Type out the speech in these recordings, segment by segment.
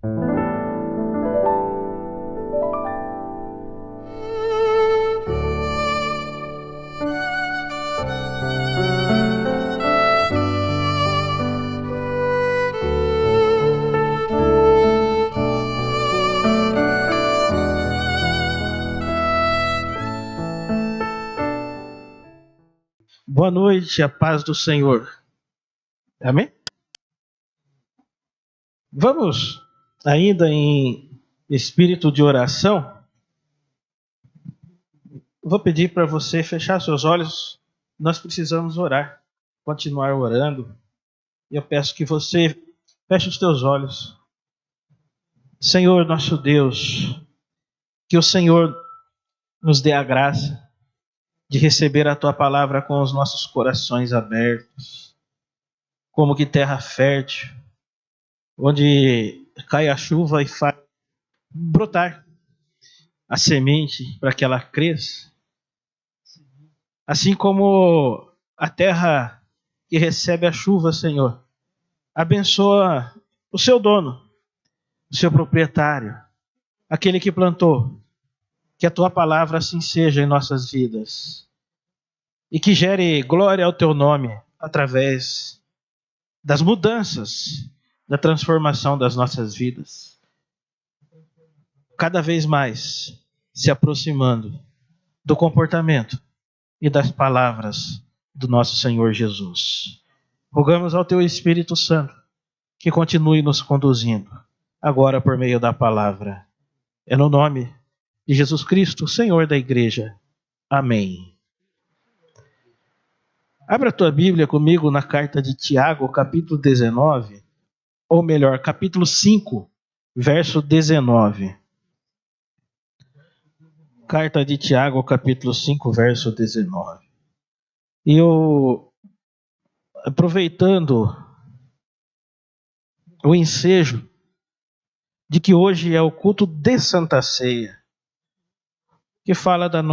Boa noite, a paz do Senhor. Amém? Vamos ainda em espírito de oração. Vou pedir para você fechar seus olhos. Nós precisamos orar, continuar orando. E eu peço que você feche os teus olhos. Senhor, nosso Deus, que o Senhor nos dê a graça de receber a Tua palavra com os nossos corações abertos, como que terra fértil, onde cai a chuva e faz brotar a semente para que ela cresça. Assim como a terra que recebe a chuva, Senhor, abençoa o seu dono, o seu proprietário, aquele que plantou. Que a Tua palavra assim seja em nossas vidas. E que gere glória ao Teu nome através das mudanças, da transformação das nossas vidas. Cada vez mais se aproximando do comportamento e das palavras do nosso Senhor Jesus. Rogamos ao Teu Espírito Santo que continue nos conduzindo, agora por meio da palavra. É no nome de Jesus Cristo, Senhor da Igreja. Amém. Abra a tua Bíblia comigo na carta de Tiago, capítulo 19, ou melhor, capítulo 5, verso 19. Carta de Tiago, capítulo 5, verso 19. E eu, aproveitando o ensejo de que hoje é o culto de Santa Ceia, que fala da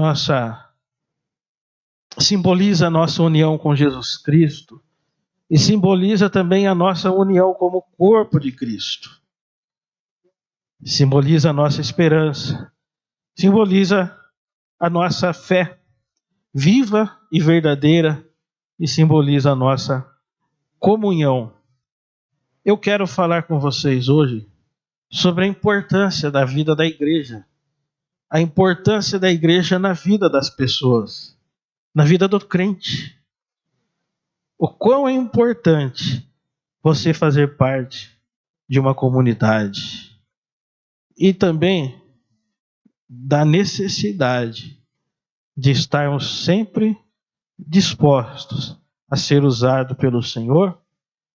simboliza a nossa união com Jesus Cristo e simboliza também a nossa união como corpo de Cristo. Simboliza a nossa esperança, simboliza a nossa fé viva e verdadeira e simboliza a nossa comunhão. Eu quero falar com vocês hoje sobre a importância da vida da igreja, a importância da igreja na vida das pessoas, na vida do crente. O quão é importante você fazer parte de uma comunidade. E também da necessidade de estarmos sempre dispostos a ser usados pelo Senhor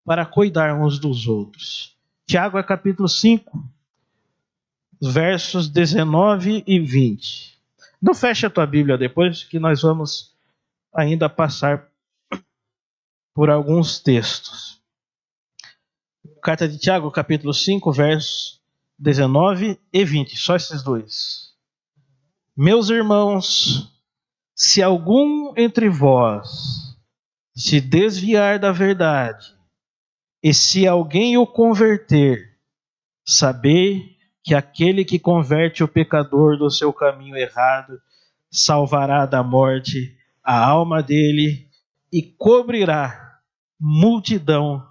para cuidarmos dos outros. Tiago é capítulo 5, versos 19 e 20. Não feche a tua Bíblia depois, que nós vamos ainda passar por alguns textos. Carta de Tiago, capítulo 5, versos 19 e 20. Só esses dois. Meus irmãos, se algum entre vós se desviar da verdade, e se alguém o converter, sabei que aquele que converte o pecador do seu caminho errado salvará da morte a alma dele e cobrirá multidão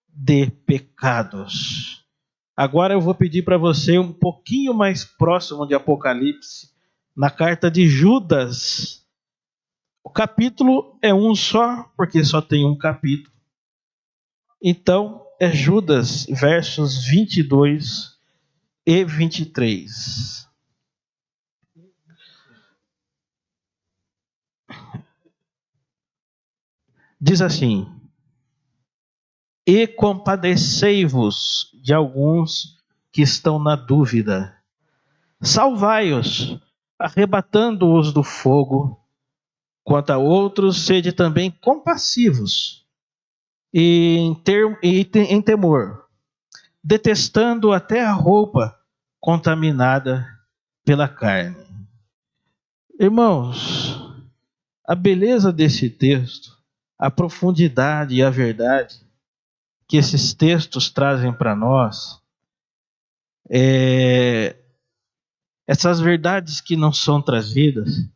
de pecados. Agora eu vou pedir para você um pouquinho mais próximo de Apocalipse, na carta de Judas. O capítulo é um só, porque só tem um capítulo. Então, é Judas, versos 22 e 23. Diz assim: e compadecei-vos de alguns que estão na dúvida. Salvai-os, arrebatando-os do fogo. Quanto a outros, sede também compassivos e em temor, detestando até a roupa contaminada pela carne. Irmãos, a beleza desse texto, a profundidade e a verdade que esses textos trazem para nós, essas verdades que não são trazidas,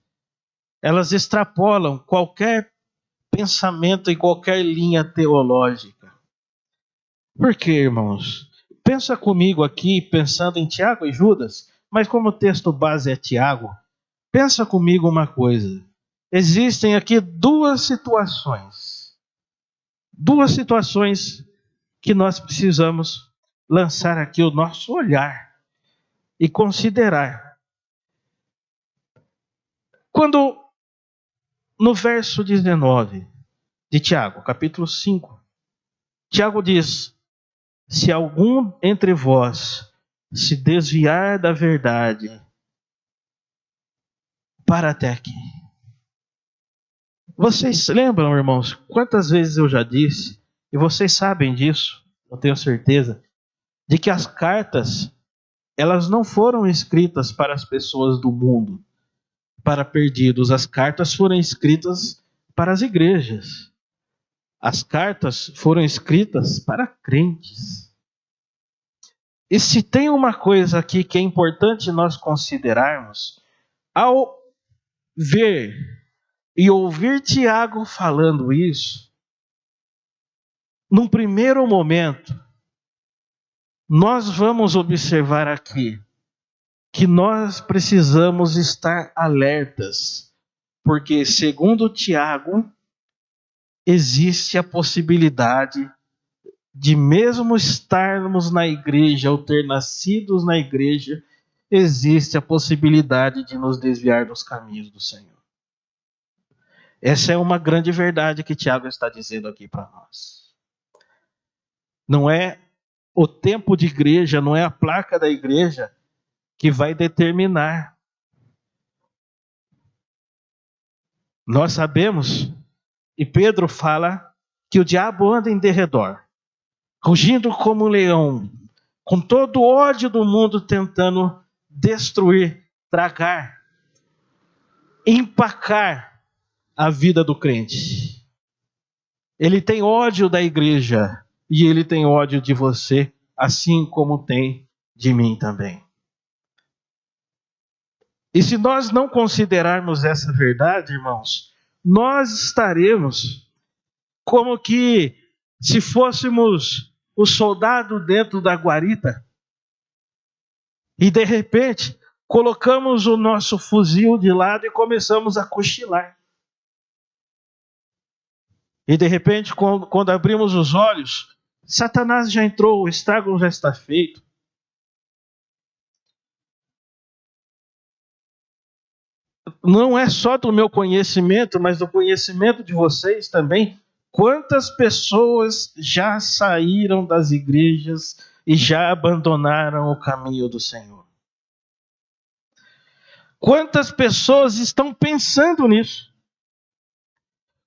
elas extrapolam qualquer pensamento e qualquer linha teológica. Por quê, irmãos? Pensa comigo aqui, pensando em Tiago e Judas, mas como o texto base é Tiago, pensa comigo uma coisa. Existem aqui duas situações que nós precisamos lançar aqui o nosso olhar e considerar. Quando no verso 19 de Tiago, capítulo 5, Tiago diz: se algum entre vós se desviar da verdade, para até aqui. Vocês lembram, irmãos, quantas vezes eu já disse, e vocês sabem disso, eu tenho certeza, de que as cartas, elas não foram escritas para as pessoas do mundo, para perdidos. As cartas foram escritas para as igrejas. As cartas foram escritas para crentes. E se tem uma coisa aqui que é importante nós considerarmos, ao ver e ouvir Tiago falando isso, num primeiro momento, nós vamos observar aqui que nós precisamos estar alertas, porque, segundo Tiago, existe a possibilidade de, mesmo estarmos na igreja ou ter nascidos na igreja, existe a possibilidade de nos desviar dos caminhos do Senhor. Essa é uma grande verdade que Tiago está dizendo aqui para nós. Não é o tempo de igreja, não é a placa da igreja que vai determinar. Nós sabemos, e Pedro fala, que o diabo anda em derredor, rugindo como um leão, com todo o ódio do mundo, tentando destruir, tragar, empacar a vida do crente. Ele tem ódio da igreja e ele tem ódio de você, assim como tem de mim também. E se nós não considerarmos essa verdade, irmãos, nós estaremos como que se fôssemos o soldado dentro da guarita e de repente colocamos o nosso fuzil de lado e começamos a cochilar. E de repente, quando abrimos os olhos, Satanás já entrou, o estrago já está feito. Não é só do meu conhecimento, mas do conhecimento de vocês também. Quantas pessoas já saíram das igrejas e já abandonaram o caminho do Senhor? Quantas pessoas estão pensando nisso?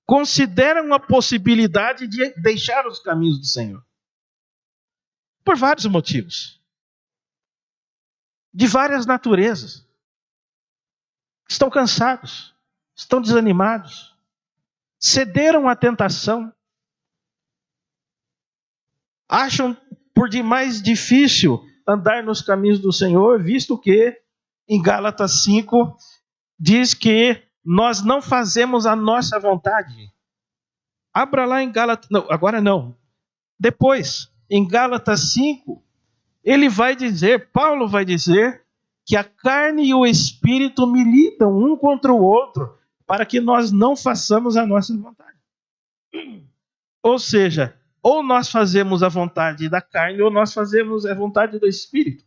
Consideram a possibilidade de deixar os caminhos do Senhor. Por vários motivos. De várias naturezas. Estão cansados. Estão desanimados. Cederam à tentação. Acham por demais difícil andar nos caminhos do Senhor, visto que em Gálatas 5 diz que nós não fazemos a nossa vontade. Abra lá em Gálatas, não, agora não. Depois, em Gálatas 5, Paulo vai dizer que a carne e o espírito militam um contra o outro para que nós não façamos a nossa vontade. Ou seja, ou nós fazemos a vontade da carne ou nós fazemos a vontade do espírito.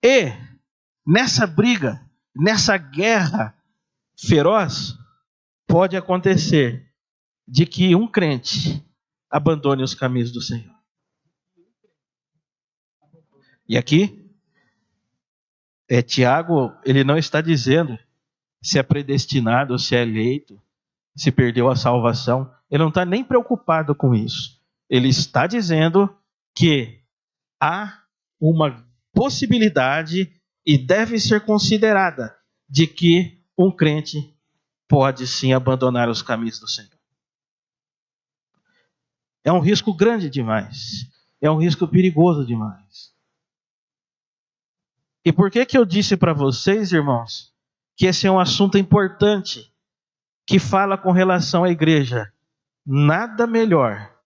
E nessa briga, nessa guerra feroz, pode acontecer de que um crente abandone os caminhos do Senhor. E aqui, Tiago, ele não está dizendo se é predestinado, se é eleito, se perdeu a salvação. Ele não está nem preocupado com isso. Ele está dizendo que há uma possibilidade e deve ser considerada de que um crente pode sim abandonar os caminhos do Senhor. É um risco grande demais. É um risco perigoso demais. E por que eu disse para vocês, irmãos, que esse é um assunto importante, que fala com relação à igreja? Nada melhor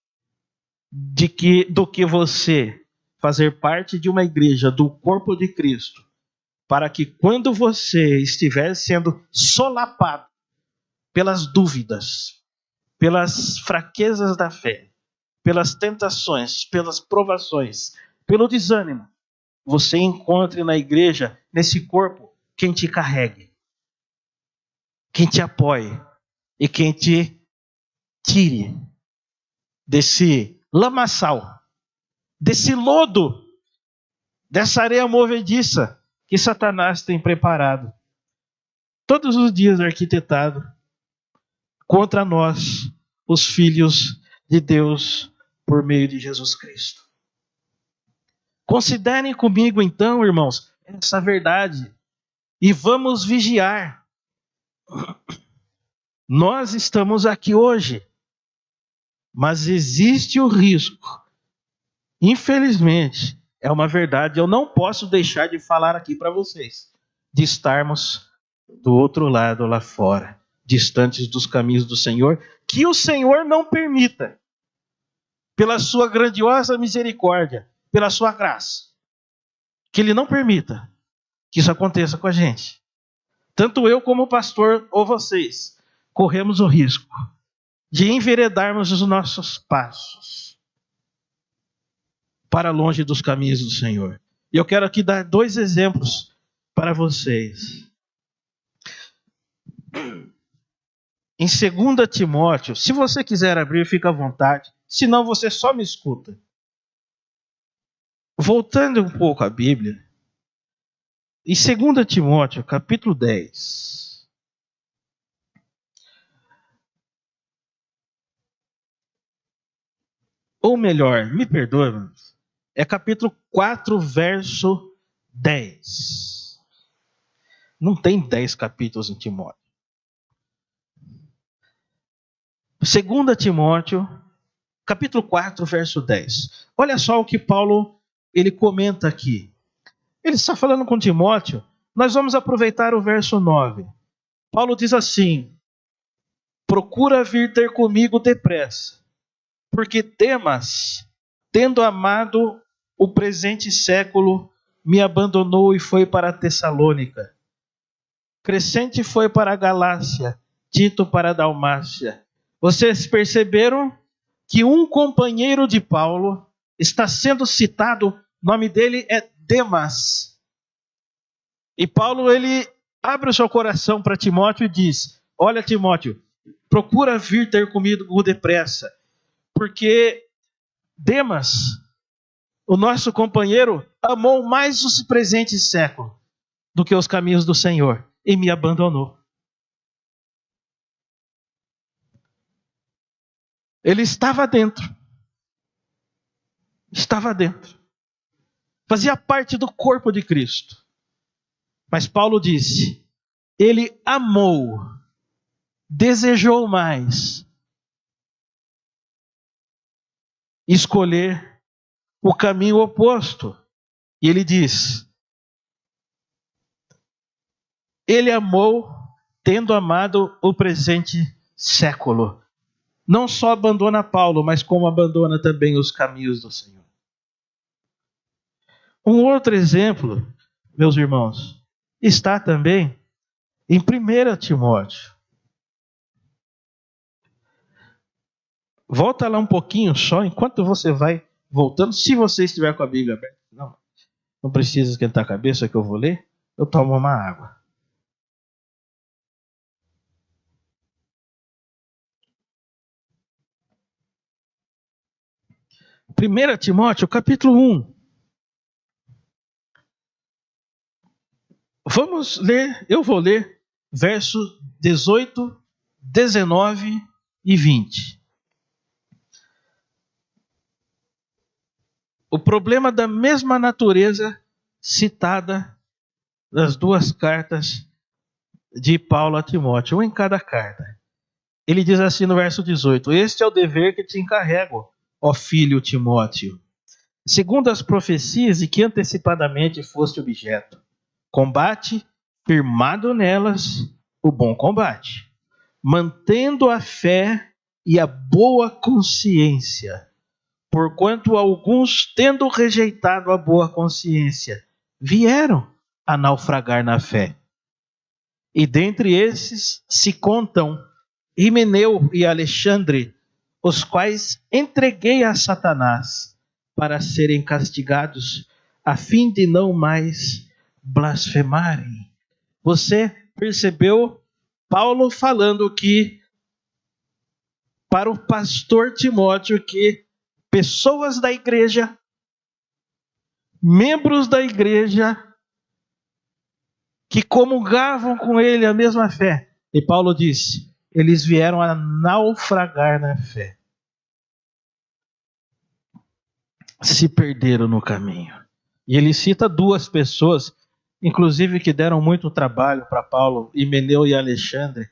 do que você fazer parte de uma igreja, do corpo de Cristo, para que quando você estiver sendo solapado pelas dúvidas, pelas fraquezas da fé, pelas tentações, pelas provações, pelo desânimo, você encontre na igreja, nesse corpo, quem te carregue, quem te apoie e quem te tire desse lamaçal, desse lodo, dessa areia movediça que Satanás tem preparado todos os dias arquitetado contra nós, os filhos de Deus, por meio de Jesus Cristo. Considerem comigo então, irmãos, essa verdade e vamos vigiar. Nós estamos aqui hoje, mas existe o risco. Infelizmente, é uma verdade, eu não posso deixar de falar aqui para vocês, de estarmos do outro lado lá fora, distantes dos caminhos do Senhor, que o Senhor não permita, pela sua grandiosa misericórdia, pela sua graça, que Ele não permita que isso aconteça com a gente. Tanto eu como o pastor ou vocês corremos o risco de enveredarmos os nossos passos para longe dos caminhos do Senhor. E eu quero aqui dar 2 exemplos para vocês. Em 2 Timóteo, se você quiser abrir, fica à vontade. Se não, você só me escuta. Voltando um pouco à Bíblia, em 2 Timóteo, capítulo 10. Ou melhor, me perdoe, irmãos, é capítulo 4, verso 10. Não tem 10 capítulos em Timóteo. 2 Timóteo, capítulo 4, verso 10. Olha só o que Paulo ele comenta aqui. Ele está falando com Timóteo. Nós vamos aproveitar o verso 9. Paulo diz assim: procura vir ter comigo depressa, porque Demas, tendo amado o presente século, me abandonou e foi para Tessalônica. Crescente foi para a Galácia, Tito para a Dalmácia. Vocês perceberam que um companheiro de Paulo está sendo citado, o nome dele é Demas. E Paulo ele abre o seu coração para Timóteo e diz: olha, Timóteo, procura vir ter comigo depressa, porque Demas, o nosso companheiro, amou mais os presentes séculos do que os caminhos do Senhor e me abandonou. Ele estava dentro. Estava dentro. Fazia parte do corpo de Cristo. Mas Paulo disse, ele amou, desejou mais escolher o caminho oposto. E ele diz, ele amou tendo amado o presente século. Não só abandona Paulo, mas como abandona também os caminhos do Senhor. Um outro exemplo, meus irmãos, está também em 1 Timóteo. Volta lá um pouquinho só, enquanto você vai voltando, se você estiver com a Bíblia aberta. Não precisa esquentar a cabeça que eu vou ler, eu tomo uma água. Primeira Timóteo, capítulo 1. Vamos ler, eu vou ler versos 18, 19 e 20. O problema da mesma natureza citada nas 2 cartas de Paulo a Timóteo, um em cada carta. Ele diz assim no verso 18: este é o dever que te encarrego, ó filho Timóteo, segundo as profecias e que antecipadamente foste objeto. Combate, firmado nelas, o bom combate, mantendo a fé e a boa consciência. Porquanto alguns, tendo rejeitado a boa consciência, vieram a naufragar na fé. E dentre esses se contam Himeneu e Alexandre, os quais entreguei a Satanás para serem castigados, a fim de não mais blasfemarem. Você percebeu Paulo falando que para o pastor Timóteo que pessoas da igreja, membros da igreja, que comungavam com ele a mesma fé. E Paulo disse, eles vieram a naufragar na fé. Se perderam no caminho. E ele cita duas pessoas, inclusive que deram muito trabalho para Paulo, Himeneu e Alexandre.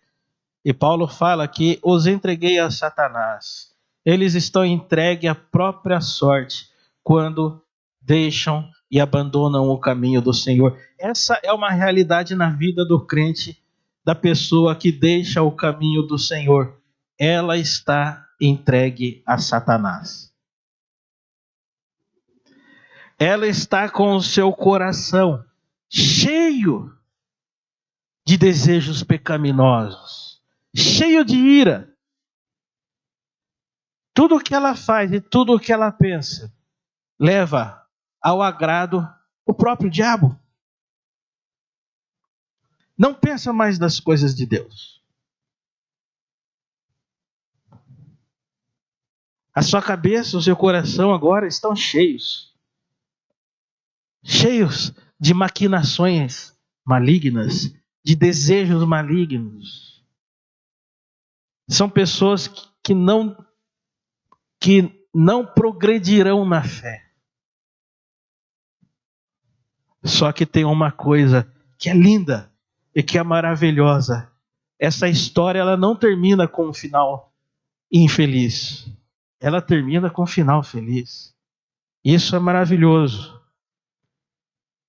E Paulo fala que os entreguei a Satanás. Eles estão entregues à própria sorte quando deixam e abandonam o caminho do Senhor. Essa é uma realidade na vida do crente, da pessoa que deixa o caminho do Senhor. Ela está entregue a Satanás. Ela está com o seu coração cheio de desejos pecaminosos, cheio de ira. Tudo o que ela faz e tudo o que ela pensa leva ao agrado o próprio diabo. Não pensa mais das coisas de Deus. A sua cabeça, o seu coração agora estão cheios de maquinações malignas, de desejos malignos. São pessoas que não progredirão na fé. Só que tem uma coisa que é linda e que é maravilhosa. Essa história ela não termina com um final infeliz. Ela termina com um final feliz. Isso é maravilhoso.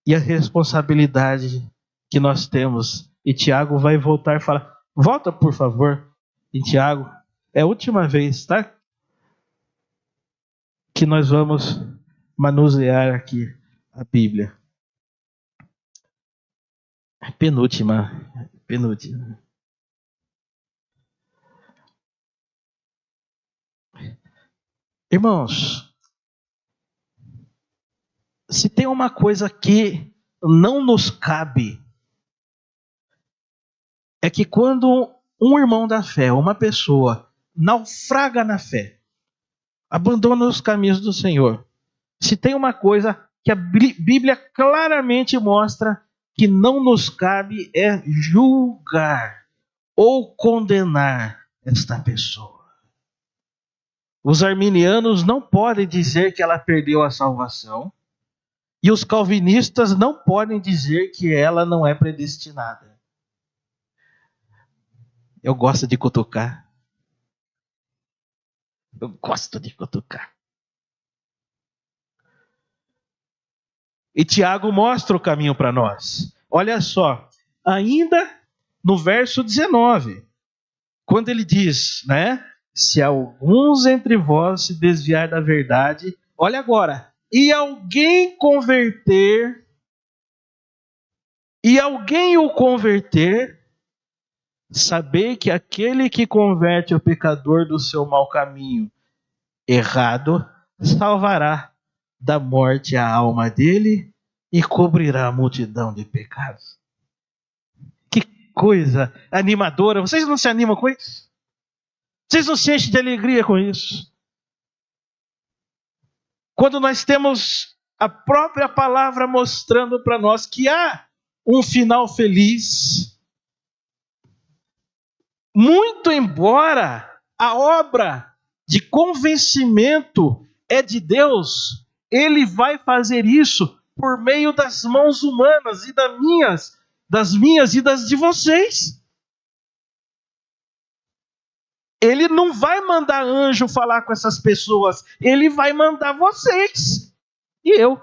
E a responsabilidade que nós temos. E Tiago vai voltar e falar. Volta, por favor. E Tiago, é a última vez, tá? Que nós vamos manusear aqui a Bíblia. Penúltima. Irmãos, se tem uma coisa que não nos cabe, é que quando um irmão da fé, uma pessoa, naufraga na fé, abandona os caminhos do Senhor, se tem uma coisa que a Bíblia claramente mostra que não nos cabe é julgar ou condenar esta pessoa. Os arminianos não podem dizer que ela perdeu a salvação e os calvinistas não podem dizer que ela não é predestinada. Eu gosto de cutucar. E Tiago mostra o caminho para nós. Olha só, ainda no verso 19, quando ele diz, né? Se alguns entre vós se desviar da verdade, olha agora, e alguém o converter, sabei que aquele que converte o pecador do seu mau caminho errado, salvará da morte a alma dele e cobrirá a multidão de pecados. Que coisa animadora! Vocês não se animam com isso? Vocês não se enchem de alegria com isso? Quando nós temos a própria palavra mostrando para nós que há um final feliz, muito embora a obra de convencimento é de Deus, Ele vai fazer isso por meio das mãos humanas e das minhas e das de vocês. Ele não vai mandar anjo falar com essas pessoas, Ele vai mandar vocês. e eu.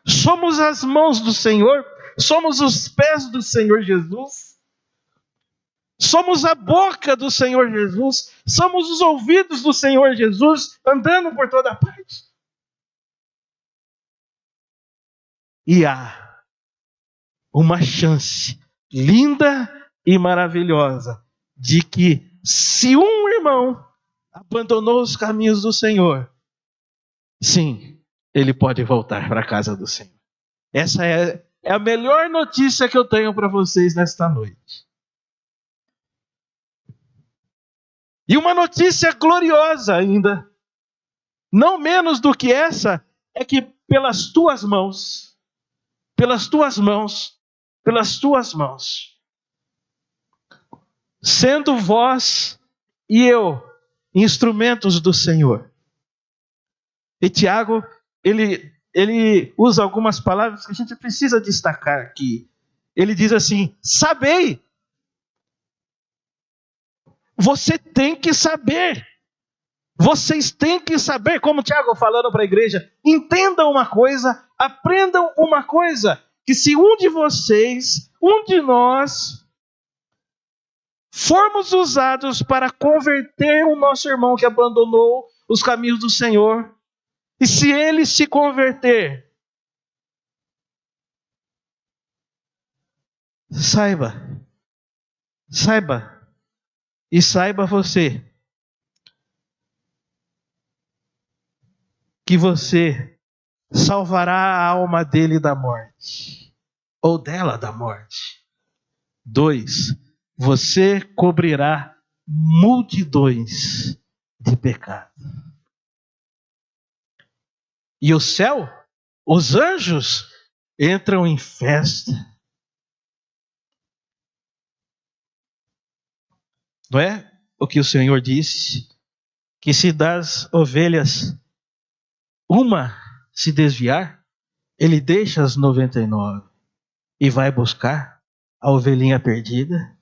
Somos as mãos do Senhor, somos os pés do Senhor Jesus, somos a boca do Senhor Jesus, somos os ouvidos do Senhor Jesus, andando por toda parte. E há uma chance linda e maravilhosa de que, se um irmão abandonou os caminhos do Senhor, sim, ele pode voltar para a casa do Senhor. Essa é a melhor notícia que eu tenho para vocês nesta noite. E uma notícia gloriosa ainda, não menos do que essa, é que pelas tuas mãos, sendo vós e eu instrumentos do Senhor. E Tiago, ele usa algumas palavras que a gente precisa destacar aqui. Ele diz assim: sabei. Você tem que saber. Vocês têm que saber, como Tiago falando para a igreja, entendam uma coisa, aprendam uma coisa, que se um de vocês, um de nós, formos usados para converter o nosso irmão que abandonou os caminhos do Senhor, e se ele se converter, saiba você, que você salvará a alma dele da morte, ou dela da morte. 2, você cobrirá multidões de pecado. E o céu, os anjos, entram em festa. Não é o que o Senhor disse? Que se das ovelhas uma se desviar, ele deixa as 99 e vai buscar a ovelhinha perdida.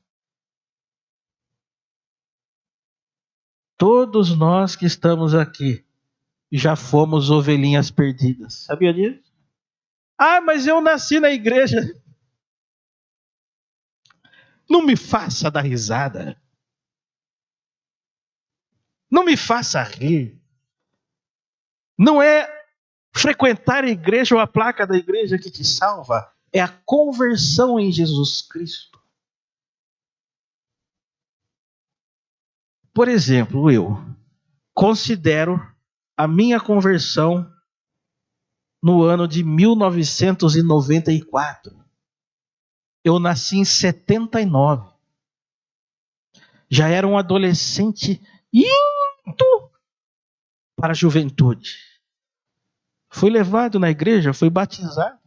Todos nós que estamos aqui já fomos ovelhinhas perdidas. Sabia disso? Ah, mas eu nasci na igreja. Não me faça dar risada. Não me faça rir. Não é frequentar a igreja ou a placa da igreja que te salva. É a conversão em Jesus Cristo. Por exemplo, eu considero a minha conversão no ano de 1994. Eu nasci em 79. Já era um adolescente indo para a juventude. Fui levado na igreja, fui batizado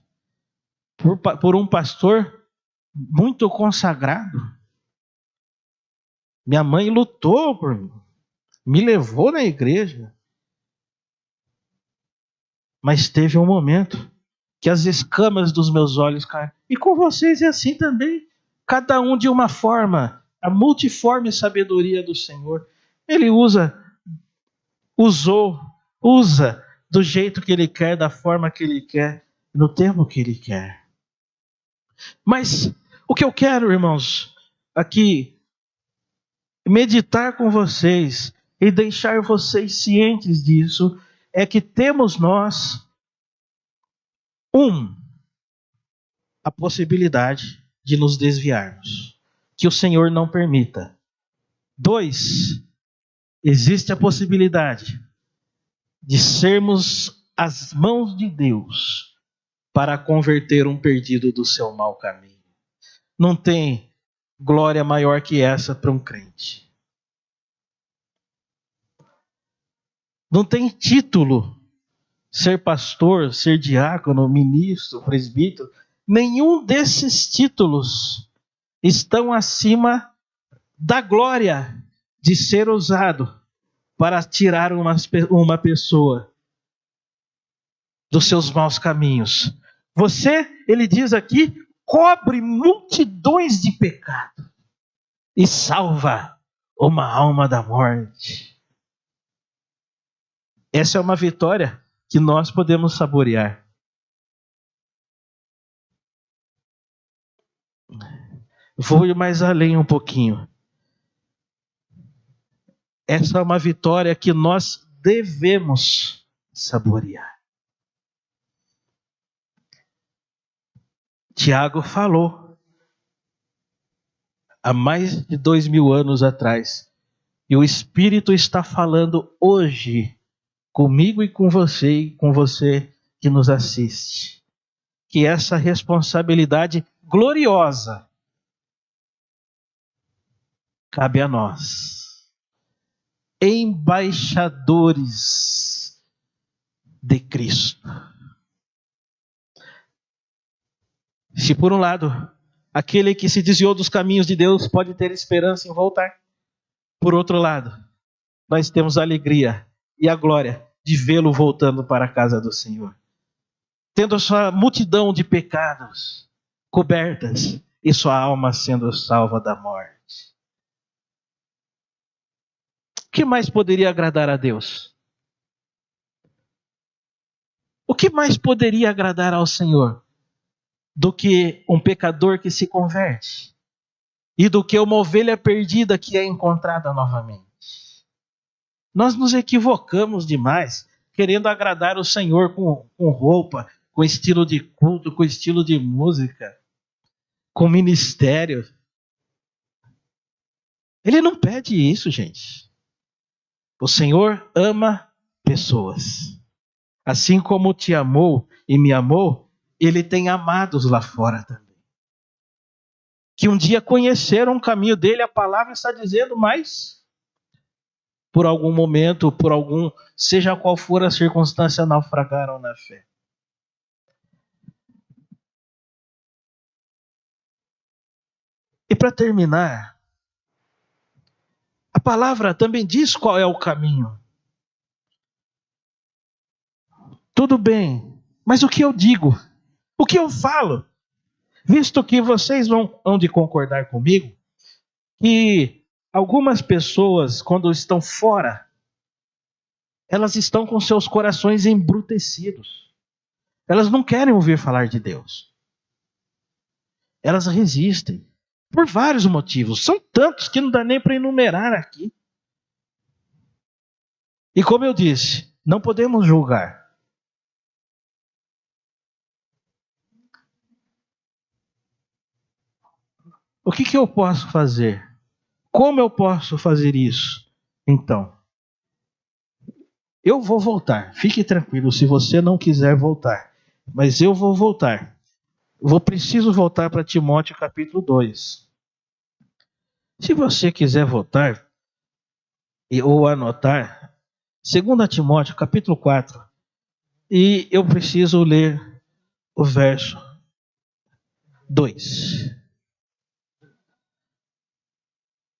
por um pastor muito consagrado. Minha mãe lutou por mim, me levou na igreja. Mas teve um momento que as escamas dos meus olhos caíram. E com vocês é assim também. Cada um de uma forma. A multiforme sabedoria do Senhor. Ele usa do jeito que Ele quer, da forma que Ele quer, no tempo que Ele quer. Mas o que eu quero, irmãos, aqui, meditar com vocês e deixar vocês cientes disso, é que temos nós, a possibilidade de nos desviarmos, que o Senhor não permita. 2, existe a possibilidade de sermos as mãos de Deus para converter um perdido do seu mau caminho. Não tem glória maior que essa para um crente. Não tem título, ser pastor, ser diácono, ministro, presbítero. Nenhum desses títulos estão acima da glória de ser usado para tirar uma pessoa dos seus maus caminhos. Você, ele diz aqui, cobre multidões de pecado e salva uma alma da morte. Essa é uma vitória que nós podemos saborear. Vou ir mais além um pouquinho. Essa é uma vitória que nós devemos saborear. Tiago falou há mais de 2000 anos atrás. E o Espírito está falando hoje comigo e com você que nos assiste. Que essa responsabilidade gloriosa cabe a nós, embaixadores de Cristo. Se por um lado, aquele que se desviou dos caminhos de Deus pode ter esperança em voltar, por outro lado, nós temos a alegria e a glória de vê-lo voltando para a casa do Senhor, tendo a sua multidão de pecados cobertas e sua alma sendo salva da morte. O que mais poderia agradar a Deus? O que mais poderia agradar ao Senhor do que um pecador que se converte e do que uma ovelha perdida que é encontrada novamente? Nós nos equivocamos demais querendo agradar o Senhor com roupa, com estilo de culto, com estilo de música, com ministério. Ele não pede isso, gente. O Senhor ama pessoas. Assim como te amou e me amou, Ele tem amados lá fora também. Que um dia conheceram o caminho dele, a palavra está dizendo, mas por algum momento, seja qual for a circunstância, naufragaram na fé. E para terminar, a palavra também diz qual é o caminho. Tudo bem, mas o que eu digo? O que eu falo? Visto que vocês vão de concordar comigo, que algumas pessoas, quando estão fora, elas estão com seus corações embrutecidos. Elas não querem ouvir falar de Deus. Elas resistem. Por vários motivos. São tantos que não dá nem para enumerar aqui. E como eu disse, não podemos julgar. O que eu posso fazer? Como eu posso fazer isso? Então, eu vou voltar. Fique tranquilo se você não quiser voltar. Mas eu vou voltar. Preciso voltar para Timóteo capítulo 2. Se você quiser voltar ou anotar, 2 Timóteo capítulo 4. E eu preciso ler o verso 2.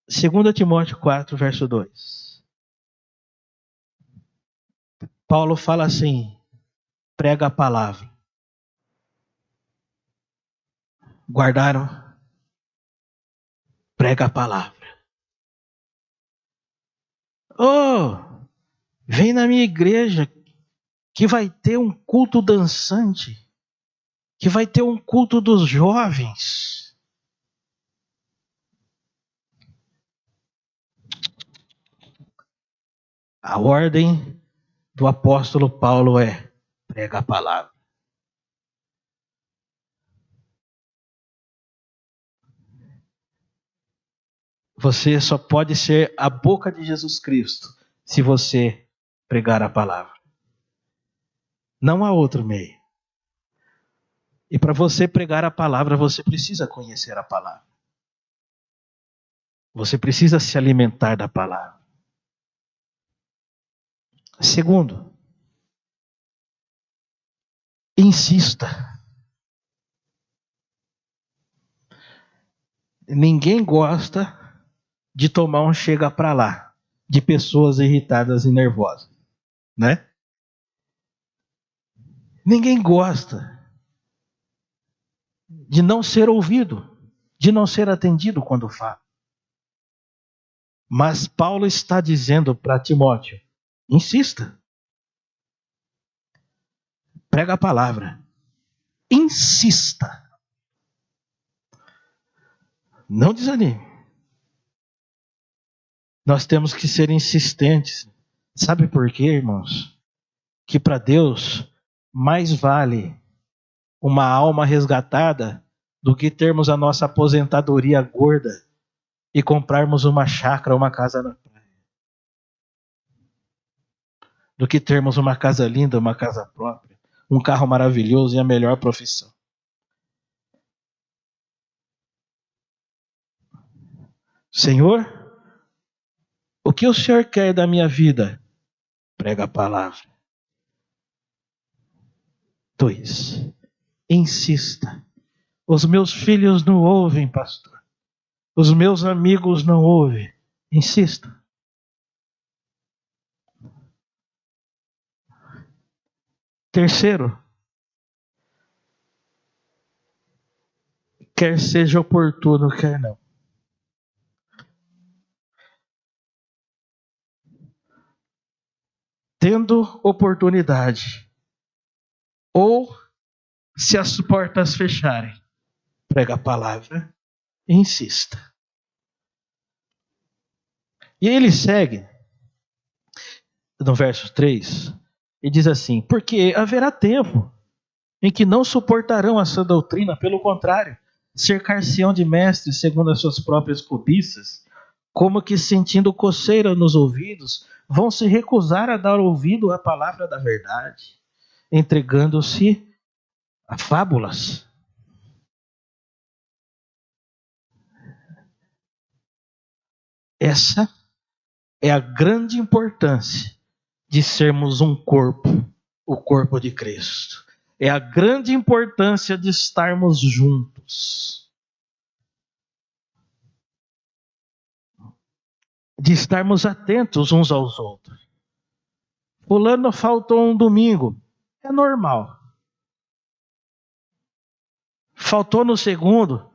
2 Timóteo 4, verso 2. Paulo fala assim, prega a palavra. Guardaram? Prega a palavra. Oh, vem na minha igreja que vai ter um culto dançante, que vai ter um culto dos jovens. A ordem do apóstolo Paulo é: prega a palavra. Você só pode ser a boca de Jesus Cristo se você pregar a palavra. Não há outro meio. E para você pregar a palavra, você precisa conhecer a palavra. Você precisa se alimentar da palavra. Segundo, insista. Ninguém gosta de tomar um chega pra lá de pessoas irritadas e nervosas, né? Ninguém gosta de não ser ouvido, de não ser atendido quando fala. Mas Paulo está dizendo para Timóteo: insista. Prega a palavra. Insista. Não desanime. Nós temos que ser insistentes. Sabe por quê, irmãos? Que para Deus mais vale uma alma resgatada do que termos a nossa aposentadoria gorda e comprarmos uma chácara ou uma casa na praia. Do que termos uma casa linda, uma casa própria, um carro maravilhoso e a melhor profissão. Senhor, o que o Senhor quer da minha vida? Prega a palavra. 2. Insista. Os meus filhos não ouvem, pastor. Os meus amigos não ouvem. Insista. Terceiro, quer seja oportuno, quer não. Tendo oportunidade, ou se as portas fecharem, prega a palavra e insista. E ele segue no verso 3 e diz assim: porque haverá tempo em que não suportarão essa doutrina, pelo contrário, cercar-se-ão de mestres segundo as suas próprias cobiças, como que sentindo coceira nos ouvidos, vão se recusar a dar ouvido à palavra da verdade, entregando-se a fábulas. Essa é a grande importância de sermos um corpo, o corpo de Cristo. É a grande importância de estarmos juntos. De estarmos atentos uns aos outros. Fulano faltou um domingo. É normal. Faltou no segundo.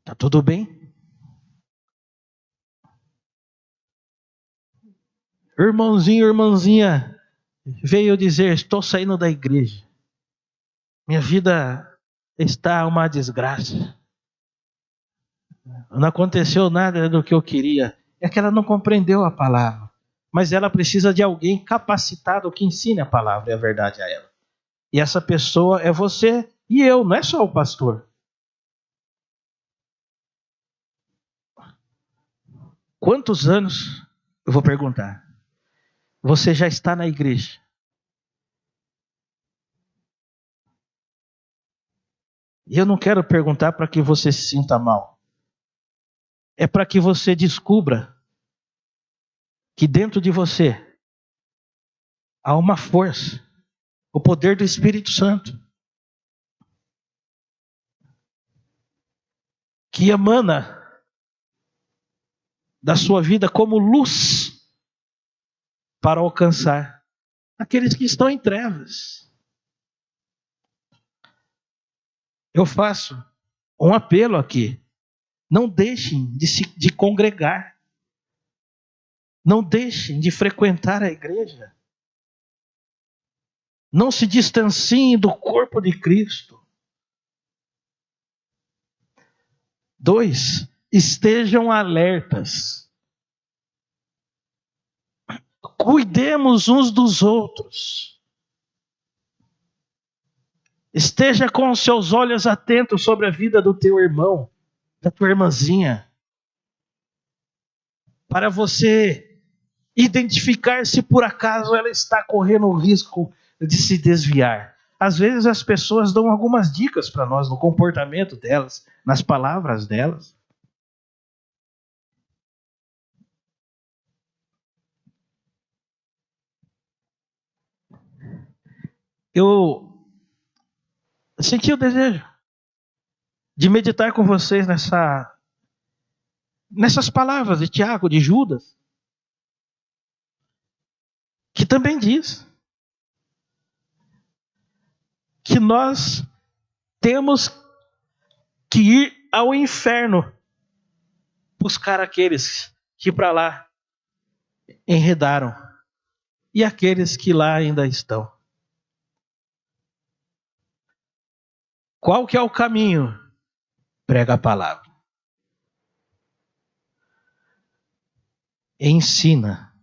Tá tudo bem? Irmãozinho, irmãzinha, veio dizer: estou saindo da igreja. Minha vida está uma desgraça. Não aconteceu nada do que eu queria. É que ela não compreendeu a palavra. Mas ela precisa de alguém capacitado que ensine a palavra e a verdade a ela. E essa pessoa é você e eu, não é só o pastor. Quantos anos, eu vou perguntar, você já está na igreja? E eu não quero perguntar para que você se sinta mal. É para que você descubra que dentro de você há uma força, o poder do Espírito Santo, que emana da sua vida como luz para alcançar aqueles que estão em trevas. Eu faço um apelo aqui. Não deixem de congregar. Não deixem de frequentar a igreja. Não se distanciem do corpo de Cristo. 2, estejam alertas. Cuidemos uns dos outros. Esteja com os seus olhos atentos sobre a vida do teu irmão, da tua irmãzinha, para você identificar se por acaso ela está correndo o risco de se desviar. Às vezes as pessoas dão algumas dicas para nós no comportamento delas, nas palavras delas. Eu senti o desejo de meditar com vocês nessas palavras de Tiago, de Judas, que também diz que nós temos que ir ao inferno buscar aqueles que para lá enredaram e aqueles que lá ainda estão. Qual que é o caminho? Prega a palavra. Ensina.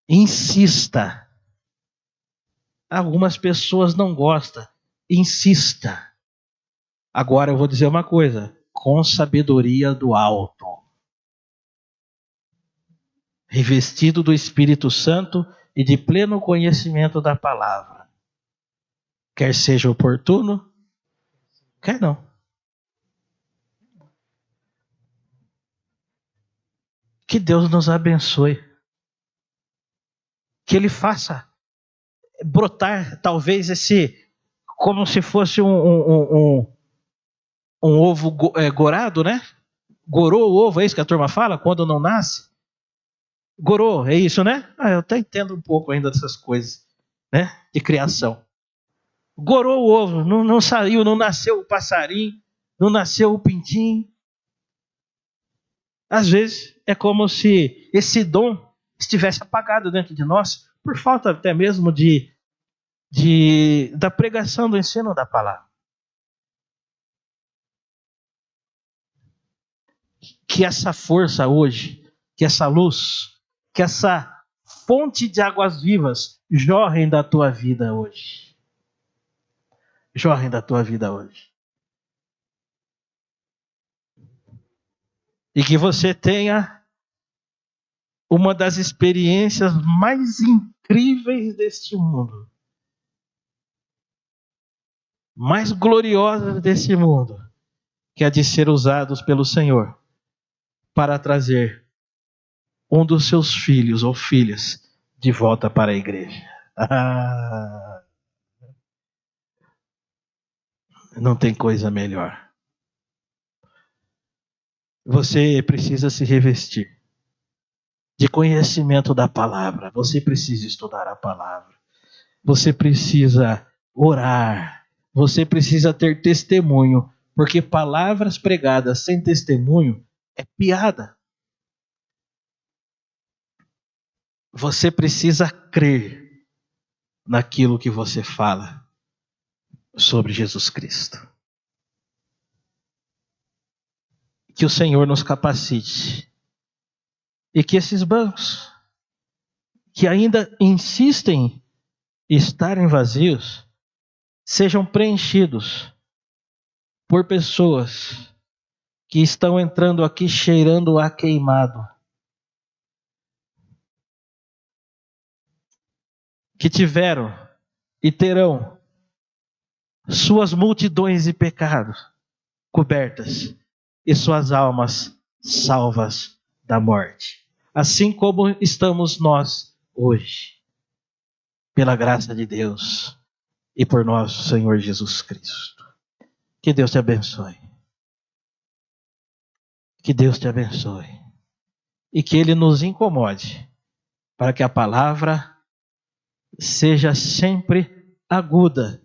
Insista. Algumas pessoas não gostam. Insista. Agora eu vou dizer uma coisa. Com sabedoria do alto. Revestido do Espírito Santo e de pleno conhecimento da palavra. Quer seja oportuno, quer não. Que Deus nos abençoe. Que Ele faça brotar talvez como se fosse um ovo gorado, né? Gorou o ovo, é isso que a turma fala quando não nasce? Gorou, é isso, né? Eu até entendo um pouco ainda dessas coisas, né? De criação. Gorou o ovo, não saiu, não nasceu o passarinho, não nasceu o pintinho. Às vezes é como se esse dom estivesse apagado dentro de nós, por falta até mesmo da pregação do ensino da palavra. Que essa força hoje, que essa luz, que essa fonte de águas vivas jorrem da tua vida hoje. Jorrem da tua vida hoje. E que você tenha uma das experiências mais incríveis deste mundo. Mais gloriosas desse mundo. Que é de ser usados pelo Senhor para trazer um dos seus filhos ou filhas de volta para a igreja. Não tem coisa melhor. Você precisa se revestir de conhecimento da palavra. Você precisa estudar a palavra. Você precisa orar. Você precisa ter testemunho. Porque palavras pregadas sem testemunho é piada. Você precisa crer naquilo que você fala sobre Jesus Cristo. Que o Senhor nos capacite. E que esses bancos que ainda insistem em estarem vazios sejam preenchidos por pessoas que estão entrando aqui cheirando a queimado. Que tiveram e terão suas multidões de pecados cobertas e suas almas salvas da morte. Assim como estamos nós hoje, pela graça de Deus e por nosso Senhor Jesus Cristo. Que Deus te abençoe. Que Deus te abençoe. E que Ele nos incomode para que a palavra seja sempre aguda,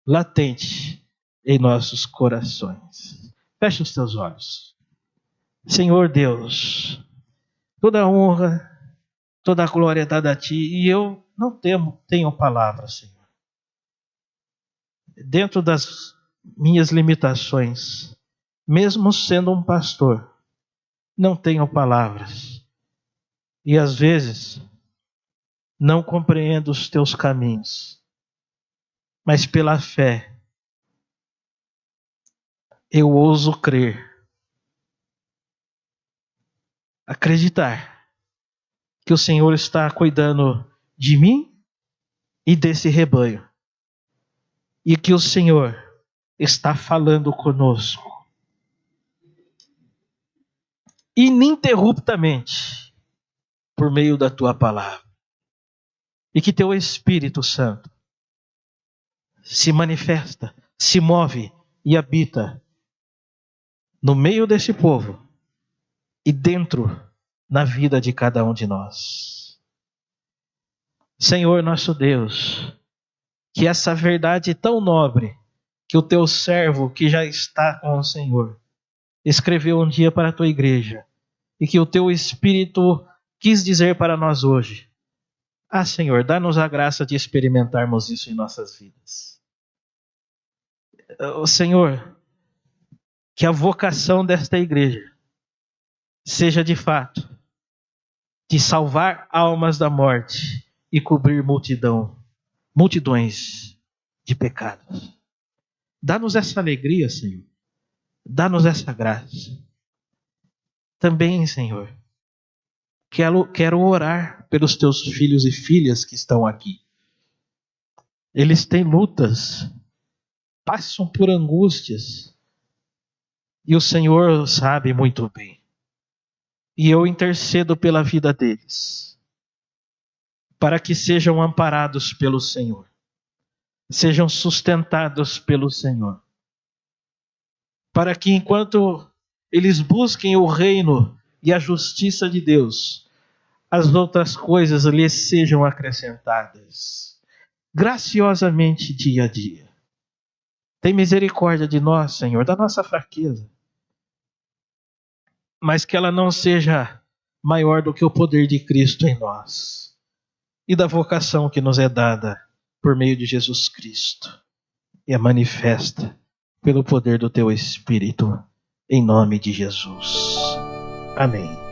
latente em nossos corações. Feche os teus olhos. Senhor Deus, toda a honra, toda a glória é dada a Ti, e eu não tenho palavras, Senhor. Dentro das minhas limitações, mesmo sendo um pastor, não tenho palavras. E às vezes não compreendo os Teus caminhos. Mas pela fé, eu ouso crer, acreditar que o Senhor está cuidando de mim e desse rebanho. E que o Senhor está falando conosco ininterruptamente por meio da Tua palavra. E que Teu Espírito Santo se manifesta, se move e habita no meio desse povo e dentro na vida de cada um de nós. Senhor nosso Deus, que essa verdade tão nobre que o Teu servo que já está com o Senhor escreveu um dia para a Tua igreja, e que o teu Espírito quis dizer para nós hoje. Ah, Senhor, dá-nos a graça de experimentarmos isso em nossas vidas. Senhor, que a vocação desta igreja seja de fato de salvar almas da morte e cobrir multidões de pecados. Dá-nos essa alegria, Senhor. Dá-nos essa graça. Também, Senhor, quero orar pelos teus filhos e filhas que estão aqui. Eles têm lutas, passam por angústias, e o Senhor sabe muito bem. E eu intercedo pela vida deles, para que sejam amparados pelo Senhor, sejam sustentados pelo Senhor, para que enquanto eles busquem o reino e a justiça de Deus, as outras coisas lhes sejam acrescentadas, graciosamente dia a dia. Tem misericórdia de nós, Senhor, da nossa fraqueza, mas que ela não seja maior do que o poder de Cristo em nós e da vocação que nos é dada por meio de Jesus Cristo e é manifesta pelo poder do teu Espírito, em nome de Jesus. Amém.